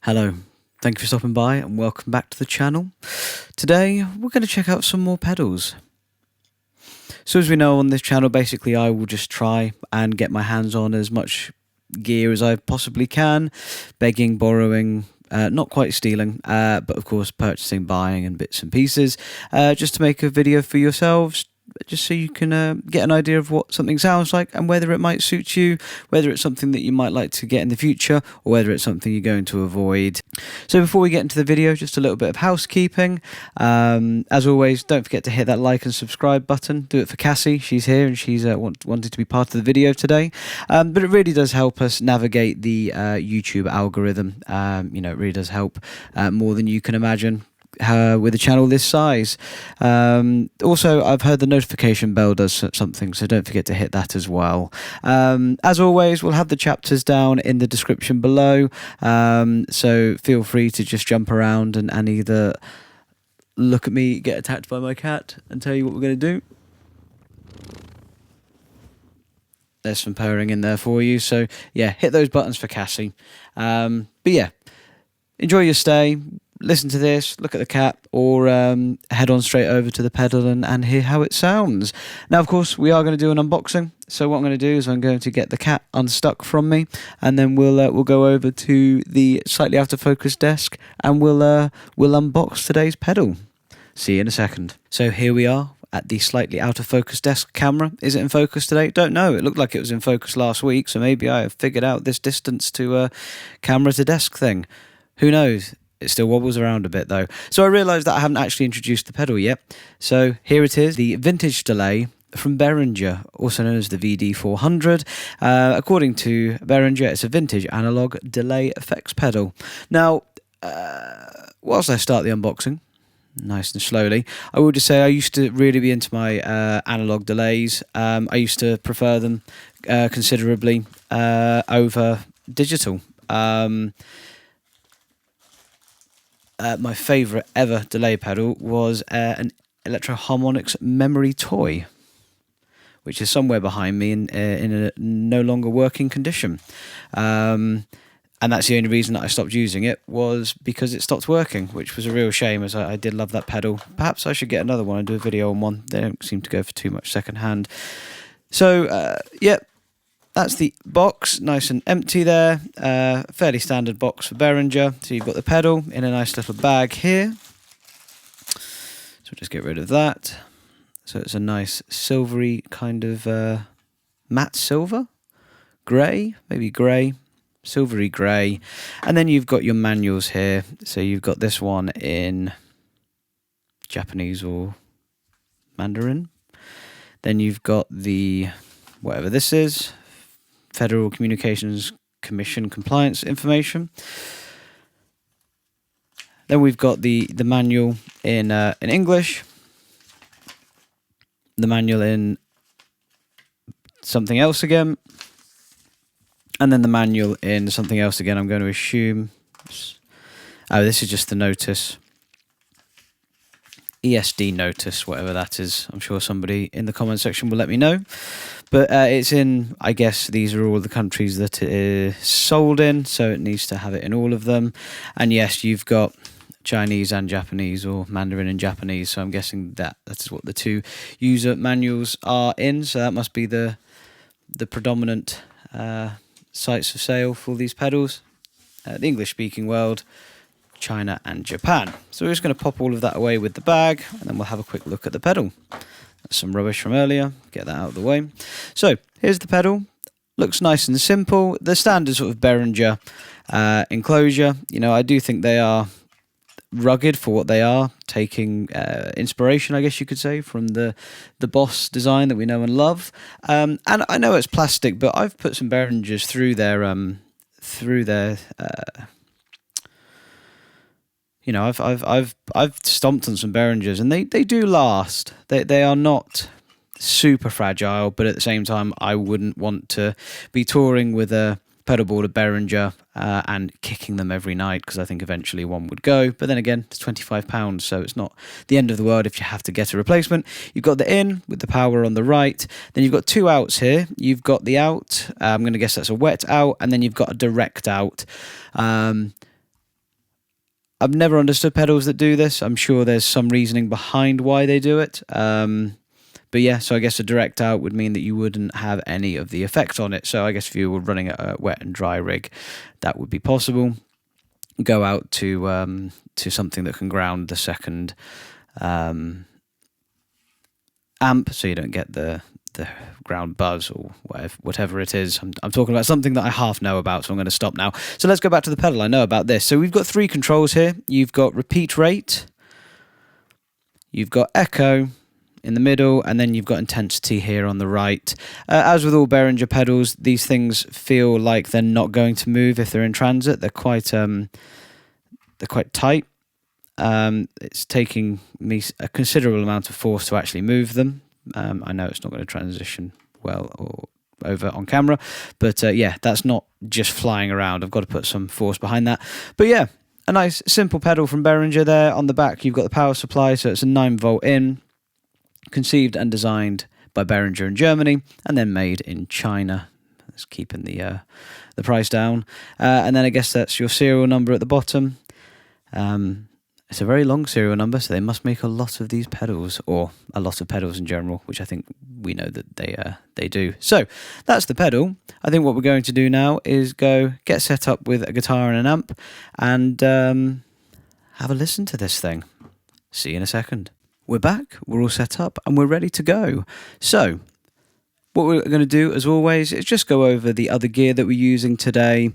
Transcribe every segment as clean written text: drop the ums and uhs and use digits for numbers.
Hello, thank you for stopping by and welcome back to the channel. Today we're going to check out some more pedals. So as we know on this channel, basically I will just try and get my hands on as much gear as I possibly can, begging, borrowing, not quite stealing, but of course purchasing, buying and bits and pieces, just to make a video for yourselves, just so you can get an idea of what something sounds like and whether it might suit you, whether it's something that you might like to get in the future or whether it's something you're going to avoid. So before we get into the video, just a little bit of housekeeping. As always, don't forget to hit that like and subscribe button. Do it for Cassie. She's here and she's wanted to be part of the video today. But it really does help us navigate the YouTube algorithm. It really does help more than you can imagine. With a channel this size. Also, I've heard the notification bell does something, so don't forget to hit that as well. As always, we'll have the chapters down in the description below, so feel free to just jump around and either look at me get attacked by my cat and tell you what we're going to do. There's some purring in there for you, so yeah, hit those buttons for Cassie. But yeah, enjoy your stay. Listen to this, look at the cat, or head on straight over to the pedal and hear how it sounds. Now, of course, we are going to do an unboxing. So what I'm going to do is I'm going to get the cat unstuck from me, and then we'll go over to the slightly out of focus desk, and we'll unbox today's pedal. See you in a second. So here we are at the slightly out of focus desk camera. Is it in focus today? Don't know. It looked like it was in focus last week, so maybe I have figured out this distance to camera to desk thing. Who knows? It still wobbles around a bit though. So I realised that I haven't actually introduced the pedal yet. So here it is, the vintage delay from Behringer, also known as the VD400. According to Behringer, it's a vintage analog delay effects pedal. Now, whilst I start the unboxing, nice and slowly, I will just say I used to really be into my analog delays. I used to prefer them considerably over digital. My favourite ever delay pedal was an Electro-Harmonix memory toy, which is somewhere behind me in a no longer working condition. And that's the only reason that I stopped using it, was because it stopped working, which was a real shame, as I did love that pedal. Perhaps I should get another one and do a video on one. They don't seem to go for too much second hand. So, yeah. That's the box, nice and empty there. Fairly standard box for Behringer. So you've got the pedal in a nice little bag here. So we'll just get rid of that. So it's a nice silvery kind of matte silver, grey, maybe grey, silvery grey. And then you've got your manuals here. So you've got this one in Japanese or Mandarin. Then you've got the, whatever this is, Federal Communications Commission compliance information. Then we've got the manual in English, the manual in something else again, and then the manual in something else again. I'm going to assume. Oh, this is just the notice. ESD notice, whatever that is. I'm sure somebody in the comment section will let me know. But it's in, I guess these are all the countries that it is sold in, so it needs to have it in all of them. And yes, you've got Chinese and Japanese, or Mandarin and Japanese, so I'm guessing that is what the two user manuals are in. So that must be the predominant sites of sale for these pedals. The English-speaking world, China and Japan. So we're just going to pop all of that away with the bag, and then we'll have a quick look at the pedal. That's some rubbish from earlier, get that out of the way. So here's the pedal, looks nice and simple. The standard sort of Behringer enclosure, I do think they are rugged for what they are, taking inspiration, I guess you could say, from the Boss design that we know and love. And I know it's plastic, but I've put some Behringers through their I've stomped on some Behringers, and they do last. They are not super fragile, but at the same time, I wouldn't want to be touring with a pedalboard of Behringer and kicking them every night, because I think eventually one would go. But then again, it's £25, so it's not the end of the world if you have to get a replacement. You've got the in with the power on the right. Then you've got two outs here. You've got the out. I'm going to guess that's a wet out, and then you've got a direct out. I've never understood pedals that do this. I'm sure there's some reasoning behind why they do it. But yeah, so I guess a direct out would mean that you wouldn't have any of the effect on it. So I guess if you were running a wet and dry rig, that would be possible. Go out to something that can ground the second amp, so you don't get the ground buzz or whatever it is. I'm talking about something that I half know about, so I'm going to stop now. So let's go back to the pedal. I know about this. So we've got 3 controls here. You've got repeat rate, you've got echo in the middle, and then you've got intensity here on the right. As with all Behringer pedals, these things feel like they're not going to move if they're in transit. They're quite tight. It's taking me a considerable amount of force to actually move them. I know it's not going to transition well or over on camera, but yeah, that's not just flying around. I've got to put some force behind that. But yeah, a nice simple pedal from Behringer there. On the back, you've got the power supply, so it's a 9-volt in. Conceived and designed by Behringer in Germany, and then made in China. That's keeping the price down. And then I guess that's your serial number at the bottom. It's a very long serial number, so they must make a lot of these pedals, or a lot of pedals in general, which I think we know that they do. So that's the pedal. I think what we're going to do now is go get set up with a guitar and an amp, and have a listen to this thing. See you in a second. We're back, we're all set up, and we're ready to go. So, what we're going to do, as always, is just go over the other gear that we're using today,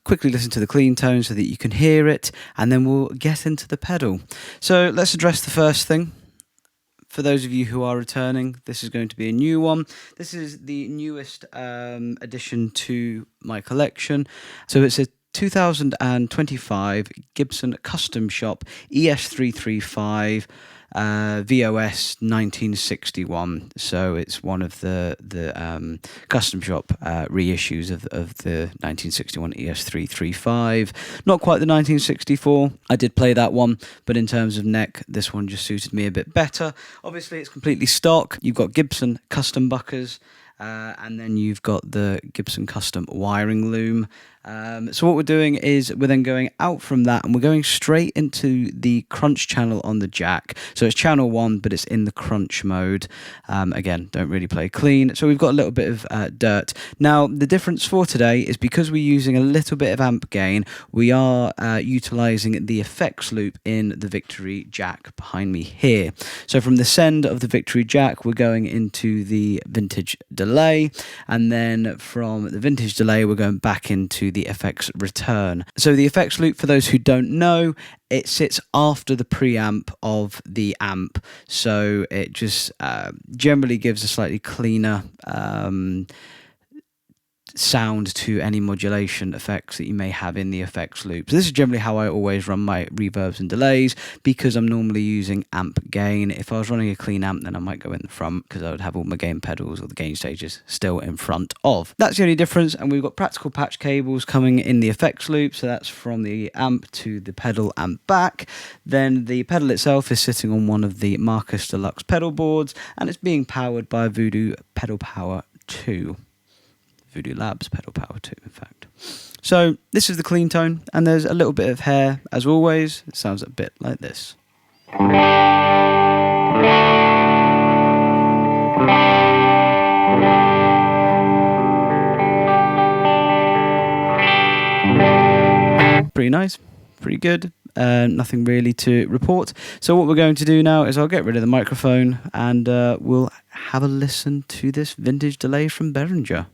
quickly listen to the clean tone so that you can hear it, and then we'll get into the pedal. So, let's address the first thing. For those of you who are returning, this is going to be a new one. This is the newest addition to my collection. So, it's a 2025 Gibson Custom Shop ES335 VOS 1961. So it's one of the Custom Shop reissues of the 1961 ES335. Not quite the 1964. I did play that one, but in terms of neck, this one just suited me a bit better. Obviously, it's completely stock. You've got Gibson custom buckers. And then you've got the Gibson custom wiring loom. So what we're doing is we're then going out from that and we're going straight into the crunch channel on the jack. So it's channel 1, but it's in the crunch mode. Again, don't really play clean. So we've got a little bit of dirt. Now, the difference for today is because we're using a little bit of amp gain, we are utilizing the effects loop in the Victory jack behind me here. So from the send of the Victory jack, we're going into the vintage delay, and then from the vintage delay, we're going back into the effects return. So the effects loop, for those who don't know, it sits after the preamp of the amp, so it just generally gives a slightly cleaner sound to any modulation effects that you may have in the effects loop. So this is generally how I always run my reverbs and delays, because I'm normally using amp gain. If I was running a clean amp, then I might go in the front, because I would have all my gain pedals or the gain stages still in front of. That's the only difference, and we've got practical patch cables coming in the effects loop, so that's from the amp to the pedal and back. Then the pedal itself is sitting on one of the Marcus Deluxe pedal boards, and it's being powered by Voodoo Pedal Power 2. Voodoo Labs Pedal Power 2, in fact. So this is the clean tone, and there's a little bit of hair, as always. It sounds a bit like this. Pretty nice, pretty good. Nothing really to report. So what we're going to do now is I'll get rid of the microphone, and we'll have a listen to this vintage delay from Behringer.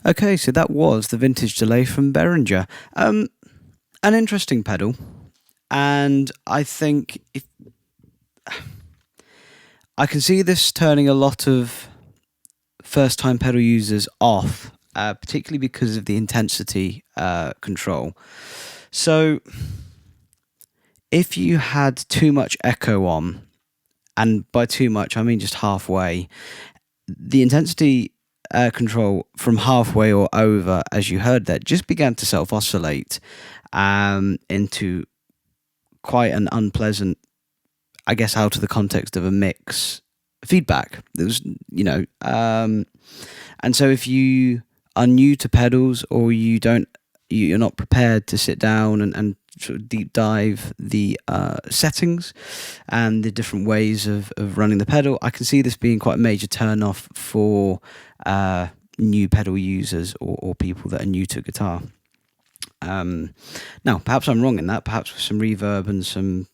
Okay, so that was the vintage delay from Behringer. An interesting pedal, and I think if I can see this turning a lot of first-time pedal users off, particularly because of the intensity control. So, if you had too much echo on, and by too much I mean just halfway, the intensity control from halfway or over, as you heard that, just began to self-oscillate into quite an unpleasant, I guess, out of the context of a mix feedback. There was, and so if you are new to pedals, or you're not prepared to sit down and sort of deep dive the settings and the different ways of running the pedal, I can see this being quite a major turn off for new pedal users, or people that are new to guitar. Now, perhaps I'm wrong in that. Perhaps with some reverb and some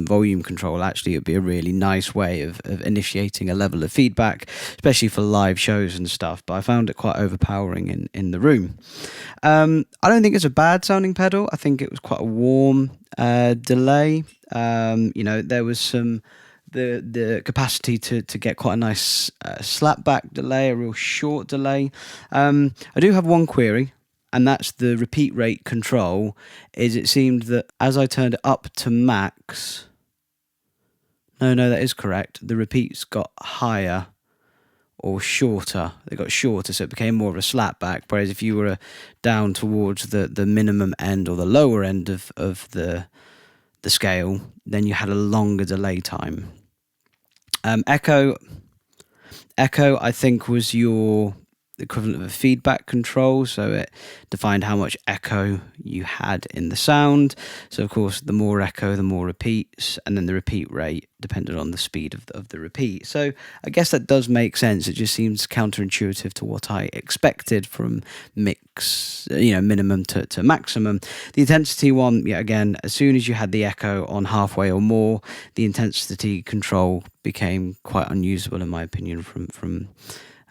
volume control, actually it'd be a really nice way of initiating a level of feedback, especially for live shows and stuff. But I found it quite overpowering in the room. I don't think it's a bad sounding pedal. I think it was quite a warm delay. There was the capacity to get quite a nice slapback delay, a real short delay. I do have one query, and that's the repeat rate control. It seemed that as I turned it up to max, no, that is correct. The repeats got higher or shorter. They got shorter, so it became more of a slapback. Whereas if you were down towards the minimum end or the lower end of the scale, then you had a longer delay time. Echo, I think, was your equivalent of a feedback control, so it defined how much echo you had in the sound. So of course, the more echo, the more repeats, and then the repeat rate depended on the speed of the repeat. So I guess that does make sense. It just seems counterintuitive to what I expected from mix, minimum to maximum. The intensity one, again, as soon as you had the echo on halfway or more, the intensity control became quite unusable, in my opinion, from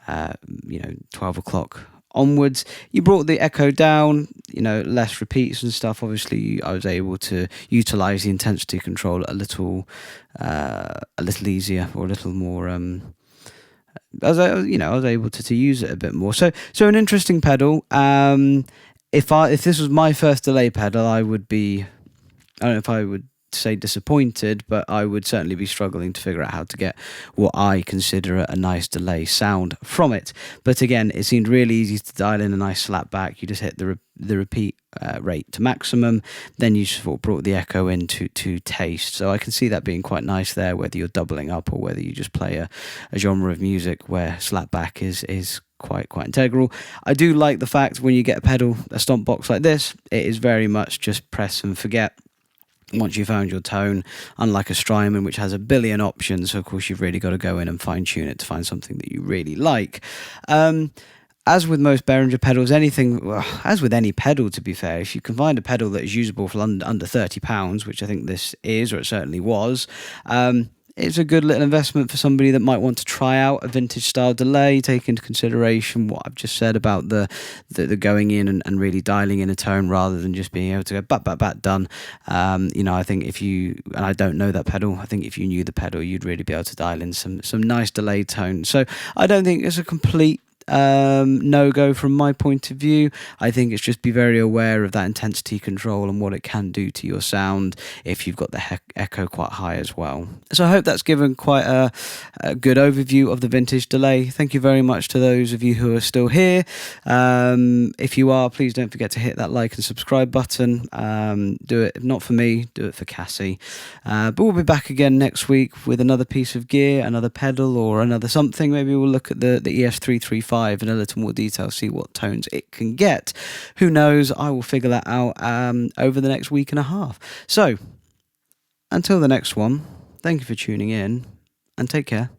12 o'clock onwards. You brought the echo down, less repeats and stuff. Obviously, I was able to utilize the intensity control a little easier, or a little more. I was able to use it a bit more. So an interesting pedal. If this was my first delay pedal, I don't know if I would say disappointed, but I would certainly be struggling to figure out how to get what I consider a nice delay sound from it. But again, it seemed really easy to dial in a nice slap back. You just hit the repeat rate to maximum, then you just brought the echo in to taste. So I can see that being quite nice there, whether you're doubling up or whether you just play a genre of music where slapback is quite integral. I do like the fact when you get a stomp box like this, it is very much just press and forget. Once you've found your tone, unlike a Strymon, which has a billion options, so of course you've really got to go in and fine-tune it to find something that you really like. As with most Behringer pedals, as with any pedal, to be fair, if you can find a pedal that is usable for under £30, which I think this is, or it certainly was, it's a good little investment for somebody that might want to try out a vintage style delay, take into consideration what I've just said about the going in and really dialing in a tone rather than just being able to go bat done. I think and I don't know that pedal, I think if you knew the pedal, you'd really be able to dial in some nice delay tones. So I don't think it's a complete no-go from my point of view. I think it's just be very aware of that intensity control and what it can do to your sound if you've got the echo quite high as well. So I hope that's given quite a good overview of the vintage delay. Thank you very much to those of you who are still here. If you are, please don't forget to hit that like and subscribe button. Do it, if not for me, do it for Cassie. But we'll be back again next week with another piece of gear, another pedal, or another something. Maybe we'll look at the ES335 in a little more detail, see what tones it can get. Who knows? I will figure that out over the next week and a half. So, until the next one, thank you for tuning in, and take care.